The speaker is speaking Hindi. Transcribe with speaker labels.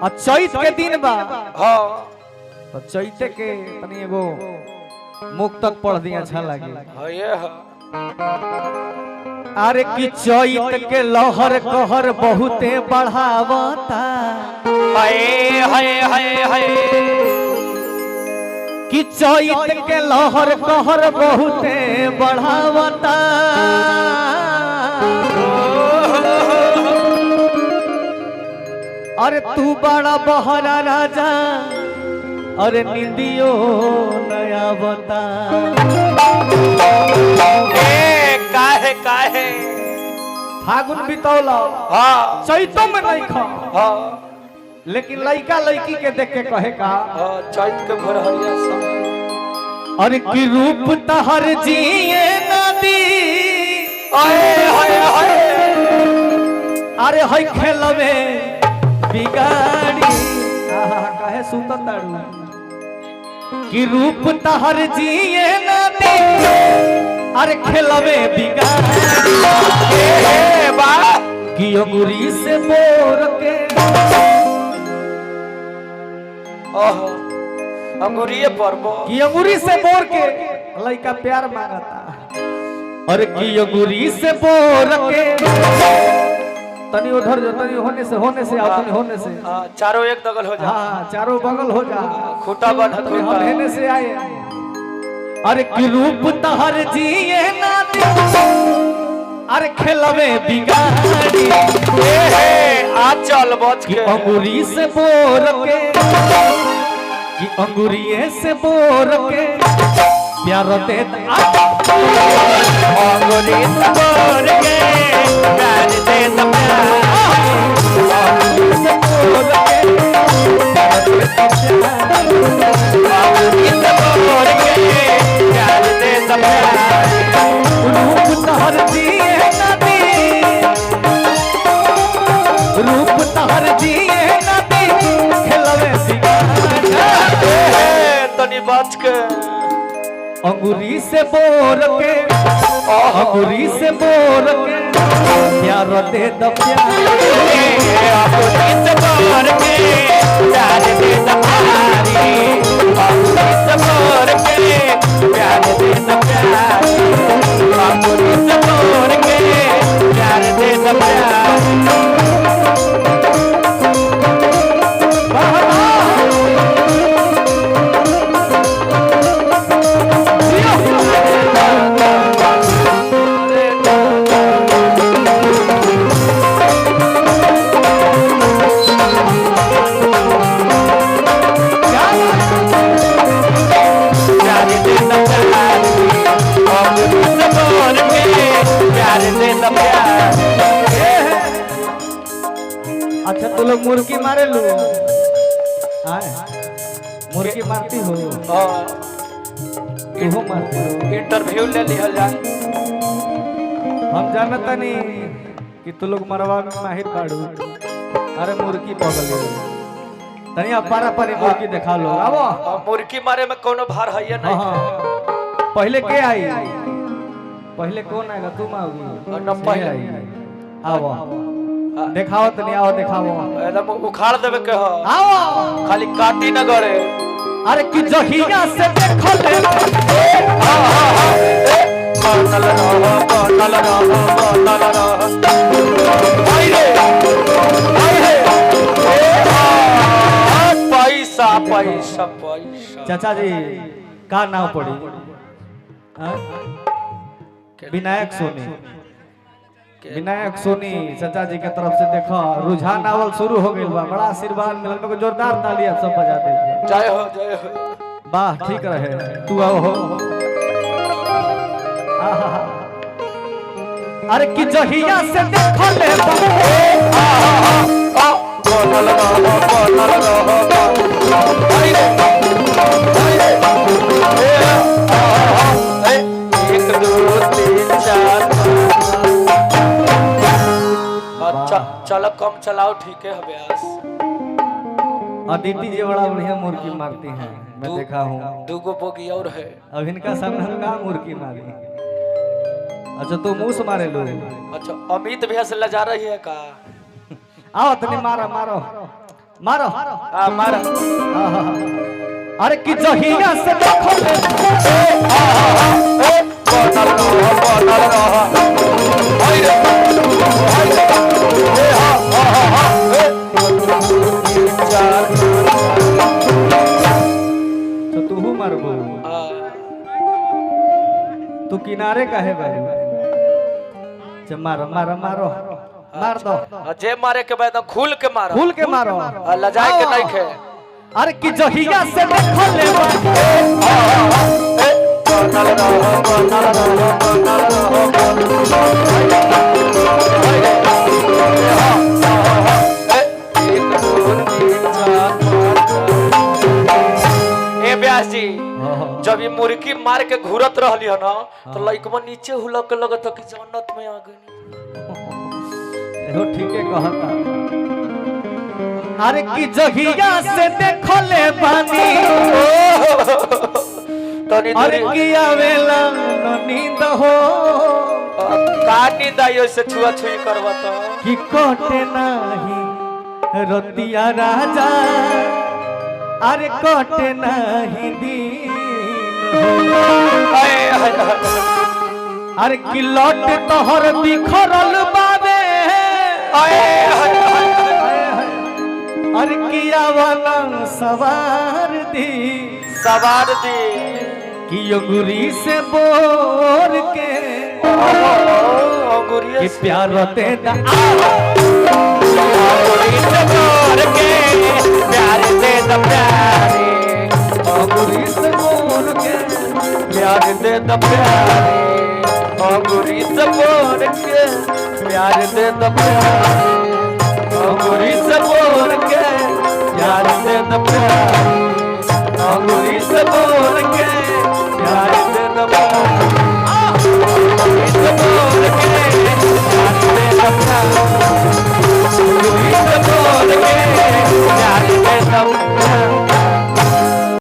Speaker 1: चैत के दिन बा।
Speaker 2: हाँ
Speaker 1: तो चैते के तनी एगो मुख तक पढ़ दिया अच्छा लगे।
Speaker 2: हाँ ये है।
Speaker 1: अरे कि चैत के लहर कहर बहुते बढ़ावता।
Speaker 2: हाय हाय हाय हाय
Speaker 1: कि चैत के लहर कहर बहुते बढ़ावता। अरे तू बड़ा बहरा राजा, अरे निंदियो नया बता।
Speaker 2: काहे
Speaker 1: फागुन बितौला
Speaker 2: हाँ
Speaker 1: चैतो में नहीं खा,
Speaker 2: हाँ
Speaker 1: लेकिन लड़का लड़की के देख के कहे का
Speaker 2: हाँ चैत के भोरहरिया समय।
Speaker 1: अरे की रूप तहर जिए नदी।
Speaker 2: हाय हाय हाय
Speaker 1: अरे हई खेलवे बिगाड़ी। कहे सुत ताड़ू कि रूप तहर जिए नदी। अरे खेलवे बिगाड़ी कि अंगूरी से बोर के।
Speaker 2: अंगूरिये पर्वो
Speaker 1: कि अंगूरी से बोर के लड़का प्यार मांगता। और कि अंगूरी से बोर के तनी उधर जो, तनी होने से आओ, तनी होने से।
Speaker 2: चारों एक दगल हो जा।
Speaker 1: हाँ चारों बगल हो जा।
Speaker 2: खूटा बन
Speaker 1: तनी हम हेने से आए। अरे कि रूप तहर जिए ना दे। अरे खेलवे बिगाड़ी।
Speaker 2: आ चल बच
Speaker 1: कि
Speaker 2: के
Speaker 1: अंगूरी से बोर के, कि अंगूरिये से बोर के प्यार दे।
Speaker 2: अंगूरी से बोर के प्यार दे
Speaker 1: रूप तहर जिए नदी, रूप तहर जिए नदी खेलवे बिगाड़ी।
Speaker 2: तनी बच के
Speaker 1: अंगूरी से बोर के, अंगूरी से बोर के प्यार दे द प्यार।
Speaker 2: अंगूरी से बोर के प्यार दे द प्यारी। अंगूरी से बोर के प्यार दे द प्यारी। अंगूरी से बोर के प्यार दे द प्यारी।
Speaker 1: अच्छा तो लोग मुर्गी मारे लो। मुर्गी मारती हो, तू मारती हो।
Speaker 2: इंटरव्यू ले लिया जाए।
Speaker 1: हम जानता नहीं कि तू लोग मरवा में माहिर बाड़ू। अरे मुर्गी पगल तनी पारा पारी मुर्गी दिखा लो। आवो
Speaker 2: मुर्गी मारे में कोनो भार है नहीं।
Speaker 1: पहले के आई, पहले कौन आएगा? तुम आओगी
Speaker 2: न पहले
Speaker 1: आवो दिखाओ, तनी आओ दिखाओ।
Speaker 2: एकदम उखाड़ देवे के हो।
Speaker 1: आओ
Speaker 2: खाली काटी न गरे।
Speaker 1: अरे कि जहिया से देखो ले
Speaker 2: बनल रहो बनल रहो बनल रहो। आई रे पैसा पैसा पैसा।
Speaker 1: चाचा जी का नाम पड़ी? विनायक सोनी। विनायक सोनी चाचा जी के तरफ से देखो रुझान आवल शुरू हो गई बा। बड़ा आशीर्वाद मिलल को जोरदार ताली आप सब बजा दे।
Speaker 2: जय हो जय हो।
Speaker 1: वाह ठीक रहे। तू आओ हो। अरे कि जहिया से देखो ले
Speaker 2: बनल रहो बनल रहो। आई रे एक दो तीन चार। अच्छा चलो कम चलाओ ठीक है अभ्यास।
Speaker 1: अदिति जी बड़ा बढ़िया मुर्गी मारती हैं, मैं देखा हूँ।
Speaker 2: दूगो बोगी और है।
Speaker 1: अब इनका सामने हम कहाँ मुर्गी मारी। अच्छा तो मुंह से मारे लो।
Speaker 2: अच्छा अमित भैया से लजा रही है का?
Speaker 1: आओ तनी मारो मारो मारो
Speaker 2: मारा
Speaker 1: आहा। अरे कि जहिया से देखो ले
Speaker 2: बनल रह हाय रे हाय चार
Speaker 1: तो तू मारबो तू किनारे का है भाई मारो मारो मारो मार दो
Speaker 2: जे मारे के बाद खुल के मारो
Speaker 1: खुल के मारो
Speaker 2: लजाए के नहीं खे
Speaker 1: अरे कि जहिया से देखो ले
Speaker 2: ए व्यास जी जब ये मुर्गी मार के घूरत रहली हो ना तो लइकवा नीचे हुलक के लगत कि जन्नत में आ गई
Speaker 1: एहो ठीके कहता अरे कि जहिया से देखो ले बानी
Speaker 2: तनी
Speaker 1: अरे कि आवेला न नींद हो
Speaker 2: का नींद आयो से छुआ छुई करवा तो
Speaker 1: कि कोटे नाही रतिया राजा अरे कोटे नाही दिन अरे कि लौट तोहर बिखरल बाबे अरे किया वाला सवार दी कि अंगूरी से बोर के कि प्यार ते दा
Speaker 2: अंगूरी से बोर के प्यार दे द प्यारे
Speaker 1: अंगूरी से बोर के
Speaker 2: प्यार दे द प्यारे अंगूरी से बोर के प्यार दे द प्यारे